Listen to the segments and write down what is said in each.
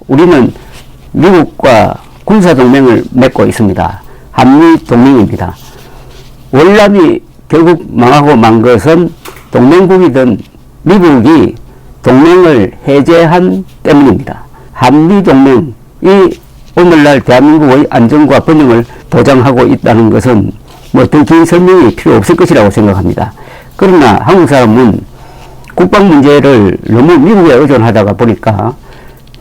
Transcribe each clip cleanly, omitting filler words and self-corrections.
우리는 미국과 군사동맹을 맺고 있습니다. 한미동맹입니다. 월남이 결국 망하고 만 것은 동맹국이던 미국이 동맹을 해제한 때문입니다. 한미동맹이 오늘날 대한민국의 안정과 번영을 보장하고 있다는 것은 뭐 더 긴 설명이 필요 없을 것이라고 생각합니다. 그러나 한국 사람은 국방 문제를 너무 미국에 의존하다가 보니까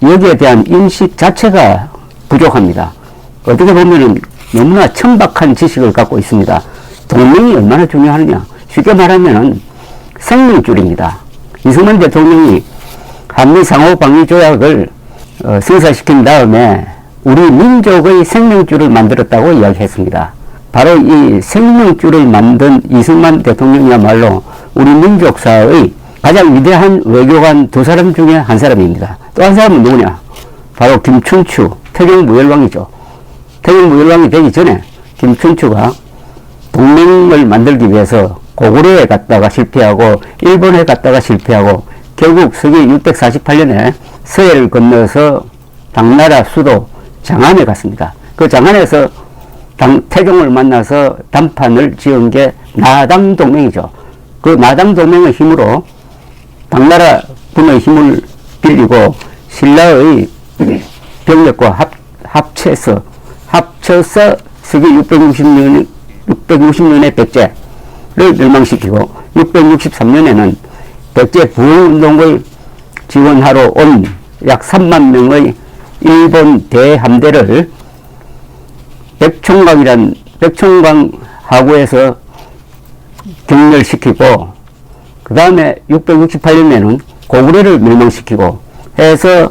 여기에 대한 인식 자체가 부족합니다. 어떻게 보면은 너무나 천박한 지식을 갖고 있습니다. 동맹이 얼마나 중요하느냐. 쉽게 말하면은 생명줄입니다. 이승만 대통령이 한미 상호 방위 조약을 성사시킨 다음에 우리 민족의 생명줄을 만들었다고 이야기했습니다. 바로 이 생명줄을 만든 이승만 대통령이야말로 우리 민족사의 가장 위대한 외교관 두 사람 중에 한 사람입니다. 또 한 사람은 누구냐? 바로 김춘추, 태경무열왕이죠. 태경무열왕이 되기 전에 김춘추가 동맹을 만들기 위해서 고구려에 갔다가 실패하고 일본에 갔다가 실패하고 결국 서기 648년에 서해를 건너서 당나라 수도 장안에 갔습니다. 그 장안에서 태종을 만나서 단판을 지은 게 나당동맹이죠. 그 나당동맹의 힘으로 당나라 군의 힘을 빌리고 신라의 병력과 합쳐서 서기 660년에 백제를 멸망시키고 663년에는 백제 부흥운동을 지원하러 온 약 3만 명의 일본 대함대를 백총강 하구에서 격렬시키고 그 다음에 668년에는 고구려를 멸망시키고 해서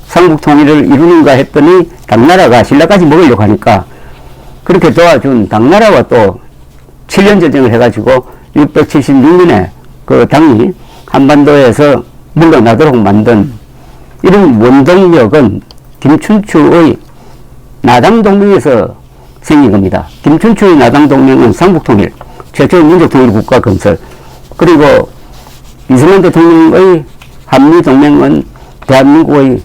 삼국통일을 이루는가 했더니 당나라가 신라까지 먹으려고 하니까 그렇게 도와준 당나라와 또 7년 전쟁을 해가지고 676년에 그 당이 한반도에서 물러나도록 만든 이런 원동력은 김춘추의 나당동맹에서 생긴 겁니다. 김춘추의 나당동맹은 삼국통일, 최초의 민족통일국가 건설, 그리고 이승만 대통령의 한미동맹은 대한민국의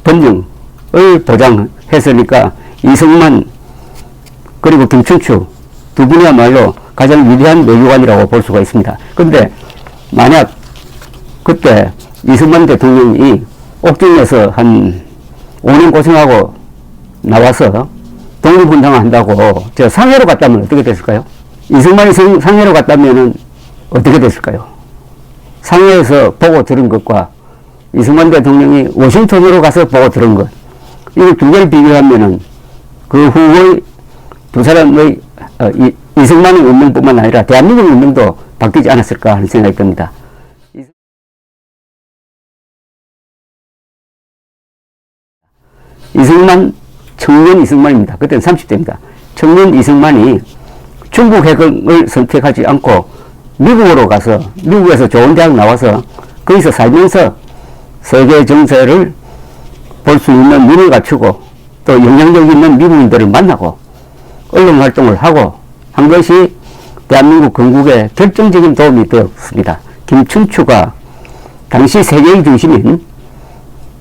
번영을 보장했으니까 이승만 그리고 김춘추 두 분이야말로 가장 위대한 외교관이라고 볼 수가 있습니다. 그런데 만약 그때 이승만 대통령이 옥중에서 한 5년 고생하고 나와서 독립운동을 한다고 저 상해로 갔다면 어떻게 됐을까요? 이승만이 상해로 갔다면 어떻게 됐을까요? 상해에서 보고 들은 것과 이승만 대통령이 워싱턴으로 가서 보고 들은 것, 이걸 두 개를 비교하면은 그 후의 두 사람의 이승만의 운명뿐만 아니라 대한민국 운명도 바뀌지 않았을까 하는 생각이 듭니다. 이승만, 청년 이승만입니다. 그때는 30대입니다. 청년 이승만이 중국 해경을 선택하지 않고 미국으로 가서 미국에서 좋은 대학 나와서 거기서 살면서 세계 정세를 볼 수 있는 눈을 갖추고 또 영향력 있는 미국인들을 만나고 언론 활동을 하고 한 것이 대한민국 건국에 결정적인 도움이 되었습니다. 김춘추가 당시 세계의 중심인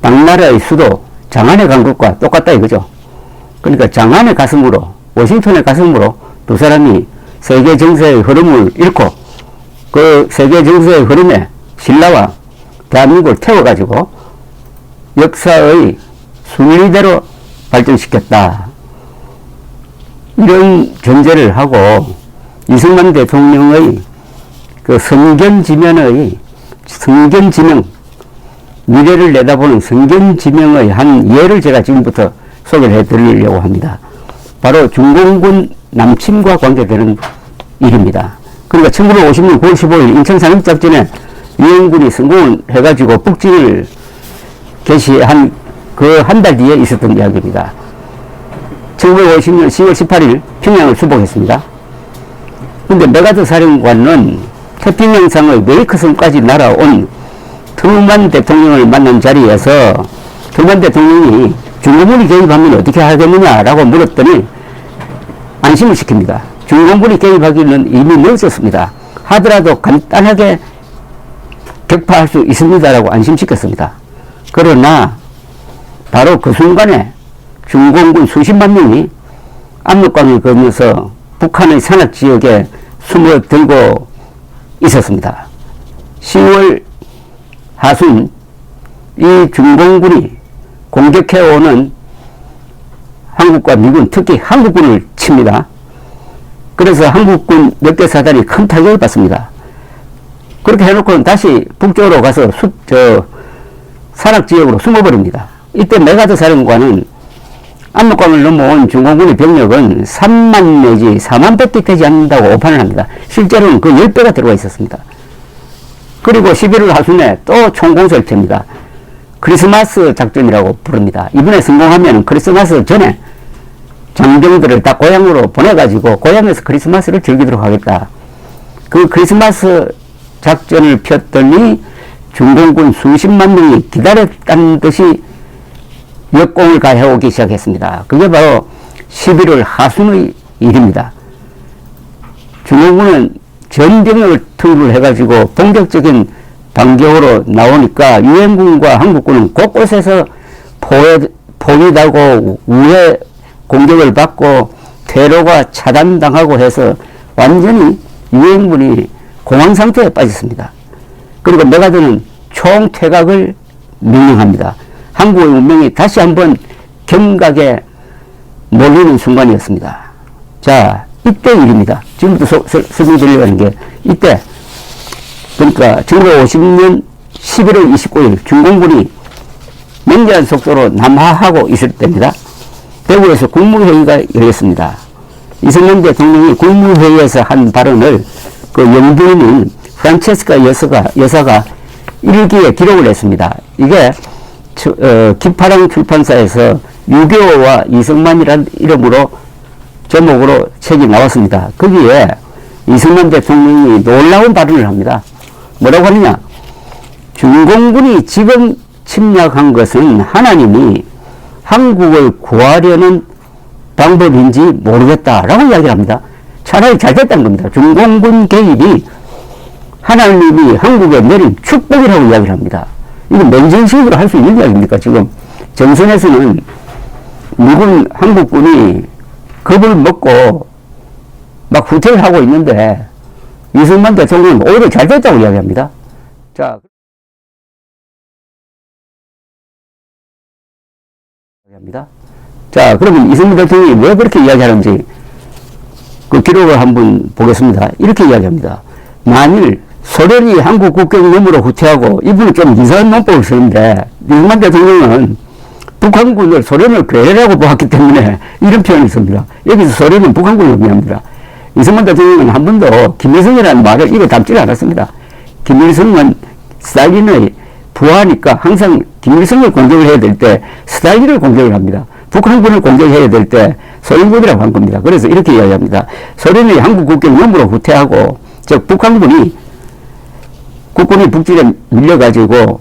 당나라의 수도 장안에 간 것과 똑같다 이거죠. 그러니까 장안의 가슴으로 워싱턴의 가슴으로 두 사람이 세계 정세의 흐름을 잃고 그 세계 정세의 흐름에 신라와 대한민국을 태워가지고 역사의 순리대로 발전시켰다. 이런 전제를 하고 이승만 대통령의 그 성견지명 미래를 내다보는 성견지명의 한 예를 제가 지금부터 소개를 해드리려고 합니다. 바로 중공군 남침과 관계되는 일입니다. 그러니까 1950년 9월 15일 인천 상륙작전에 유엔군이 성공을 해가지고 북진을 개시한 그 한 달 뒤에 있었던 이야기입니다. 1950년 10월 18일 평양을 수복했습니다. 근데 메가더 사령관은 태평양상의 메이커섬까지 날아온 트루만 대통령을 만난 자리에서 트루만 대통령이 중공군이 개입하면 어떻게 하겠느냐라고 물었더니 안심을 시킵니다. 중공군이 개입하기는 이미 늦었습니다. 하더라도 간단하게 격파할 수 있습니다라고 안심시켰습니다. 그러나 바로 그 순간에 중공군 수십만 명이 압록강을 건너서 북한의 산악지역에 숨어들고 있었습니다. 10월 하순 이 중공군이 공격해오는 한국과 미군, 특히 한국군을 칩니다. 그래서 한국군 몇 개 사단이 큰 타격을 받습니다. 그렇게 해놓고는 다시 북쪽으로 가서 산악지역으로 숨어버립니다. 이때 메가드 사령관은 압록강을 넘어온 중공군의 병력은 3만 내지 4만 밖에 되지 않는다고 오판을 합니다. 실제로는 그 10배가 들어가 있었습니다. 그리고 11월 하순에 또 총공세를 칩니다. 크리스마스 작전이라고 부릅니다. 이번에 성공하면 크리스마스 전에 장병들을 다 고향으로 보내가지고 고향에서 크리스마스를 즐기도록 하겠다. 그 크리스마스 작전을 폈더니 중공군 수십만 명이 기다렸다는 듯이 역공을 가해오기 시작했습니다. 그게 바로 11월 하순의 일입니다. 중공군은 전병력을 투입을 해가지고 본격적인 반격으로 나오니까 유엔군과 한국군은 곳곳에서 포위하고 우회 공격을 받고 퇴로가 차단당하고 해서 완전히 유엔군이 공황 상태에 빠졌습니다. 그리고 메가드는 총퇴각을 명령합니다. 한국의 운명이 다시 한번 경각에 몰리는 순간이었습니다. 자, 이때 일입니다. 지금부터 설명드리려고 하는 게 이때, 그러니까 1950년 11월 29일 중공군이 맹렬한 속도로 남하하고 있을 때입니다. 대구에서 국무회의가 열렸습니다. 이승만 대통령이 국무회의에서 한 발언을 그 영부인인 프란체스카 여사가 일기에 기록을 했습니다. 이게 기파랑 출판사에서 유교와 이승만이라는 이름으로 제목으로 책이 나왔습니다. 거기에 이승만 대통령이 놀라운 발언을 합니다. 뭐라고 하느냐? 중공군이 지금 침략한 것은 하나님이 한국을 구하려는 방법인지 모르겠다라고 이야기를 합니다. 차라리 잘 됐다는 겁니다. 중공군 개입이 하나님이 한국에 내린 축복이라고 이야기를 합니다. 이건 맨정신으로 할 수 있는 이야기입니까? 지금 정선에서는 미군 한국군이 겁을 먹고 막 후퇴를 하고 있는데 이승만 대통령은 오히려 잘 됐다고 이야기합니다. 자, 그러면 이승만 대통령이 왜 그렇게 이야기하는지 그 기록을 한번 보겠습니다. 이렇게 이야기합니다. 만일 소련이 한국 국경 너머로 후퇴하고, 이분은 좀 이상한 문법을 쓰는데, 이승만 대통령은 북한군을 소련을 괴뢰라고 보았기 때문에 이런 표현을 씁니다. 여기서 소련은 북한군을 의미합니다. 이승만 대통령은 한 번도 김일성이라는 말을 입에 담지 않았습니다. 김일성은 스탈린의 부하니까 항상 김일성을 공격을 해야 될 때 스탈린을 공격을 합니다. 북한군을 공격해야 될 때 소련군이라고 한 겁니다. 그래서 이렇게 이야기합니다. 소련이 한국 국경 너머로 후퇴하고, 즉 북한군이 국군이 북쪽에 밀려가지고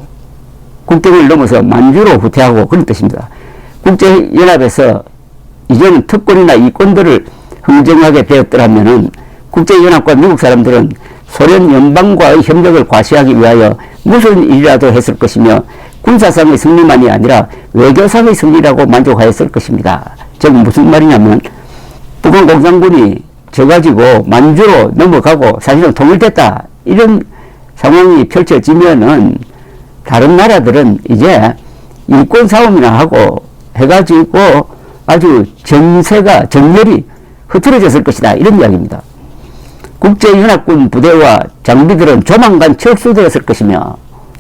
국경을 넘어서 만주로 후퇴하고 그런 뜻입니다. 국제연합에서 이제는 특권이나 이권들을 흥정하게 되었더라면은 국제연합과 미국 사람들은 소련 연방과의 협력을 과시하기 위하여 무슨 일이라도 했을 것이며 군사상의 승리만이 아니라 외교상의 승리라고 만족하였을 것입니다. 즉 무슨 말이냐면 북한 공산군이 져가지고 만주로 넘어가고 사실은 통일됐다, 이런 상황이 펼쳐지면은 다른 나라들은 이제 일권 싸움이나 하고 해가지고 아주 정열이 흐트러졌을 것이다, 이런 이야기입니다. 국제연합군 부대와 장비들은 조만간 철수되었을 것이며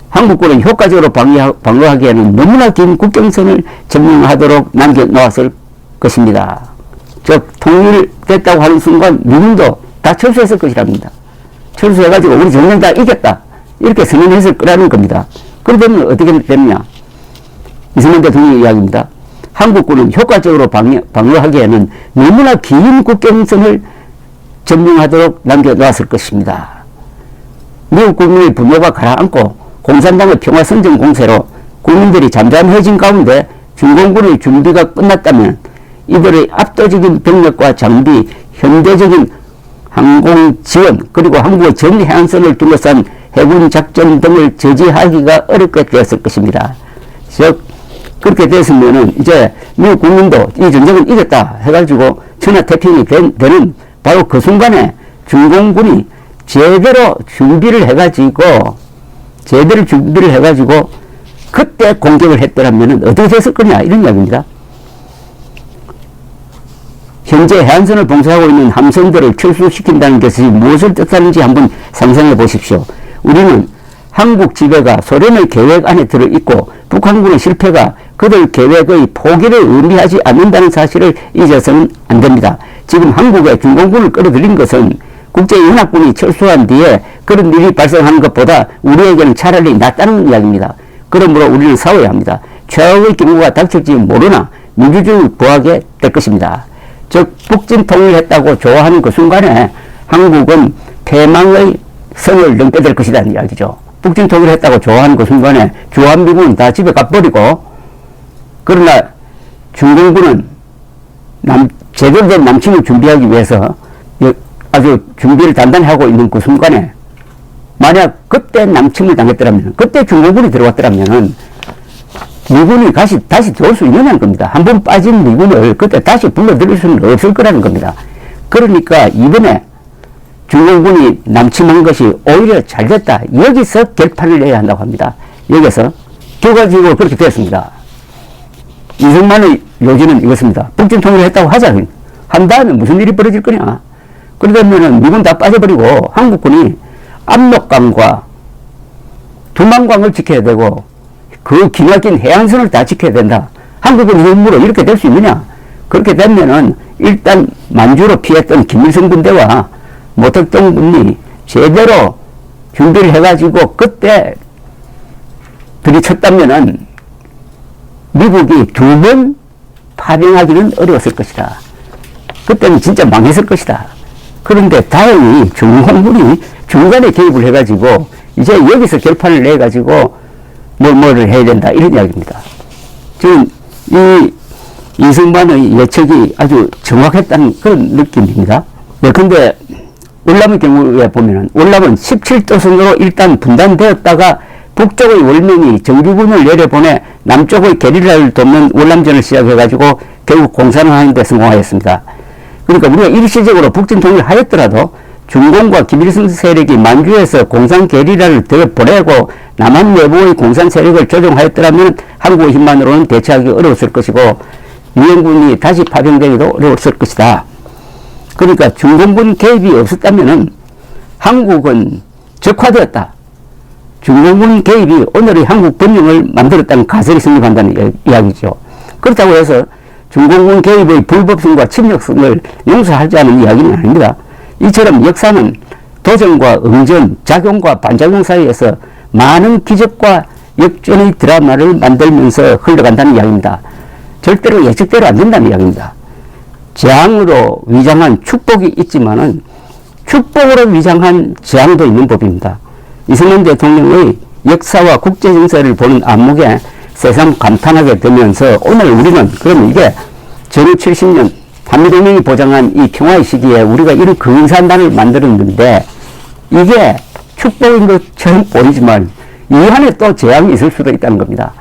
한국군은 효과적으로 방어하기에는 너무나 긴 국경선을 점령하도록 남겨놓았을 것입니다. 즉 통일됐다고 하는 순간 미군도 다 철수했을 것이랍니다. 철수해가지고 우리 전쟁 다 이겼다, 이렇게 선언했을 거라는 겁니다. 그러면 어떻게 되느냐? 이승만 대통령 이야기입니다. 한국군은 효과적으로 방어하기에는 너무나 긴 국경선을 점령하도록 남겨놓았을 것입니다. 미국 국민의 분노가 가라앉고 공산당의 평화선전 공세로 국민들이 잠잠해진 가운데 중공군의 준비가 끝났다면 이들의 압도적인 병력과 장비, 현대적인 항공 지원, 그리고 한국의 전 해안선을 둘러싼 해군 작전 등을 저지하기가 어렵게 되었을 것입니다. 즉 그렇게 됐으면은 이제 미국 국민도 이 전쟁은 이겼다 해가지고 천하태평이 되는 바로 그 순간에 중공군이 제대로 준비를 해가지고 그때 공격을 했더라면은 어떻게 됐을 거냐 이런 이야기입니다. 현재 해안선을 봉쇄하고 있는 함선들을 철수시킨다는 것이 무엇을 뜻하는지 한번 상상해 보십시오. 우리는 한국 지배가 소련의 계획 안에 들어있고 북한군의 실패가 그들 계획의 포기를 의미하지 않는다는 사실을 잊어서는 안 됩니다. 지금 한국에 중공군을 끌어들인 것은 국제연합군이 철수한 뒤에 그런 일이 발생하는 것보다 우리에게는 차라리 낫다는 이야기입니다. 그러므로 우리는 싸워야 합니다. 최악의 경우가 닥칠지 모르나 민주주의 부하게 될 것입니다. 즉 북진 통일했다고 좋아하는 그 순간에 한국은 패망의 선을 넘게 될 것이라는 이야기죠. 북진 통일했다고 좋아하는 그 순간에 주한미군은 다 집에 가버리고, 그러나 중공군은 제대로 된 남침을 준비하기 위해서 아주 준비를 단단히 하고 있는 그 순간에 만약 그때 남침을 당했더라면, 그때 중공군이 들어왔더라면 미군이 다시 들어올 수 있느냐는 겁니다. 한번 빠진 미군을 그때 다시 불러들일 수는 없을 거라는 겁니다. 그러니까 이번에 중공군이 남침한 것이 오히려 잘 됐다. 여기서 결판을 내야 한다고 합니다. 여기서 결과적으로 그렇게 되었습니다. 이승만의 요지는 이것입니다. 북진 통일을 했다고 하자. 한 다음에 무슨 일이 벌어질 거냐. 그러다면은 미군 다 빠져버리고 한국군이 압록강과 두만강을 지켜야 되고 그 기나긴 해안선을 다 지켜야 된다. 한국은 힘으로 이렇게 될 수 있느냐? 그렇게 되면은 일단 만주로 피했던 김일성 군대와 모택동 군이 제대로 준비를 해가지고 그때 들이쳤다면은 미국이 두 번 파병하기는 어려웠을 것이다. 그때는 진짜 망했을 것이다. 그런데 다행히 중공군이 중간에 개입을 해가지고 이제 여기서 결판을 내가지고 뭐를 해야 된다 이런 이야기입니다. 지금 이 이승만의 예측이 아주 정확했다는 그런 느낌입니다. 네, 근데 월남의 경우에 보면은 월남은 17도선으로 일단 분단되었다가 북쪽의 월명이 정규군을 내려보내 남쪽의 게릴라를 돕는 월남전을 시작해가지고 결국 공산을 하는 데 성공하였습니다. 그러니까 우리가 일시적으로 북진 통일을 하였더라도 중공과 김일성 세력이 만주에서 공산 게릴라를 더 보내고 남한 내부의 공산 세력을 조정하였더라면 한국의 힘만으로는 대처하기 어려웠을 것이고 유엔군이 다시 파병되기도 어려웠을 것이다. 그러니까 중공군 개입이 없었다면 한국은 적화되었다. 중공군 개입이 오늘의 한국 번영을 만들었다는 가설이 성립한다는 이야기죠. 그렇다고 해서 중공군 개입의 불법성과 침략성을 용서하지 않은 이야기는 아닙니다. 이처럼 역사는 도전과 응전, 작용과 반작용 사이에서 많은 기적과 역전의 드라마를 만들면서 흘러간다는 이야기입니다. 절대로 예측대로 안 된다는 이야기입니다. 재앙으로 위장한 축복이 있지만은 축복으로 위장한 재앙도 있는 법입니다. 이승만 대통령의 역사와 국제정세를 보는 안목에 새삼 감탄하게 되면서 오늘 우리는 그러면 이게 전후 70년 한미동맹이 보장한 이 평화의 시기에 우리가 이런 근산단을 만들었는데 이게 축복인 것처럼 보이지만 이 안에 또 재앙이 있을 수도 있다는 겁니다.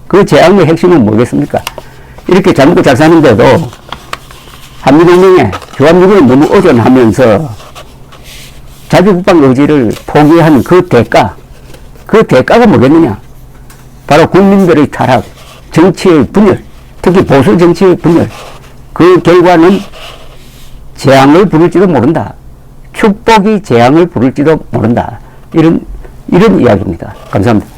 그 재앙의 핵심은 뭐겠습니까? 이렇게 잘 먹고 잘 사는데도 한미동맹에 주한미군이 너무 의존하면서 자주국방 의지를 포기한 그 대가가 뭐겠느냐? 바로 국민들의 타락, 정치의 분열, 특히 보수 정치의 분열. 그 결과는 재앙을 부를지도 모른다. 축복이 재앙을 부를지도 모른다. 이런 이야기입니다. 감사합니다.